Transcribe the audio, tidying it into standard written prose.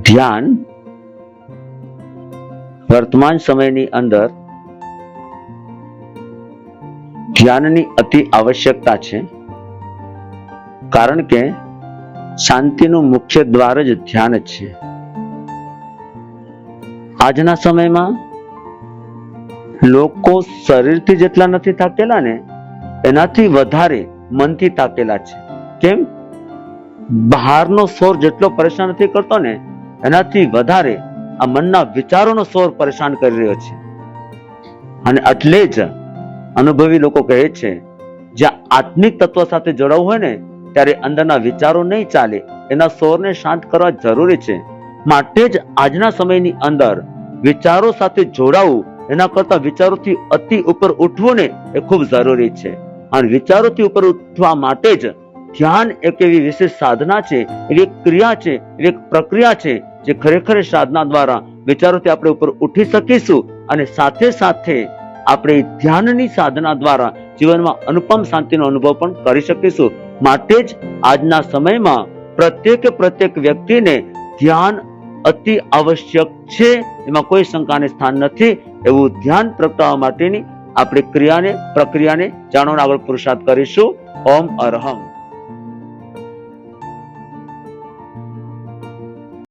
ધ્યાન વર્તમાન સમયની અંદર ધ્યાનની અતિ આવશ્યકતા છે, કારણ કે શાંતિનું મુખ્ય દ્વાર જ ધ્યાન જ છે. આજના સમયમાં લોકો શરીરથી જેટલા નથી થાકેલા ને, એનાથી વધારે મનથી થાકેલા છે. કેમ? બહારનો શોર જેટલો પરેશાન નથી કરતો ને, એનાથી વધારે આ મનના વિચારોનો શોર પરેશાન કરી રહ્યો છે. અને એટલે જ અનુભવી લોકો કહે છે, જ્યાં આત્મિક તત્વ સાથે જોડાવું હોય ને, ત્યારે અંદરના વિચારો નહીં ચાલે, એના શોરને શાંત કરવા જરૂરી છે. માટે જ આજના સમયની અંદર વિચારો સાથે જોડાવું, એના કરતા વિચારોથી અતિ ઉપર ઉઠવું ને એ ખૂબ જરૂરી છે. અને વિચારોથી ઉપર ઉઠવા માટે જ ધ્યાન એક એવી વિશેષ સાધના છે, એવી એક ક્રિયા છે, એવી એક પ્રક્રિયા છે, જે ખરેખર સાધના દ્વારા વિચારોથી આપણે ઉપર ઉઠી શકીશું અને સાથે સાથે આપણે ધ્યાનની સાધના દ્વારા જીવનમાં અનુપમ શાંતિનો અનુભવ પણ કરી શકીશું. માટે જ આજના સમયમાં પ્રત્યેક વ્યક્તિને ધ્યાન અતિ આવશ્યક છે, એમાં કોઈ શંકાને સ્થાન નથી. એવું ધ્યાન પ્રગટાવવા માટેની આપણે ક્રિયાને પ્રક્રિયાને જાણવાનો આગળ પુરુષાર્થ કરીશું. ઓમ અરહમ.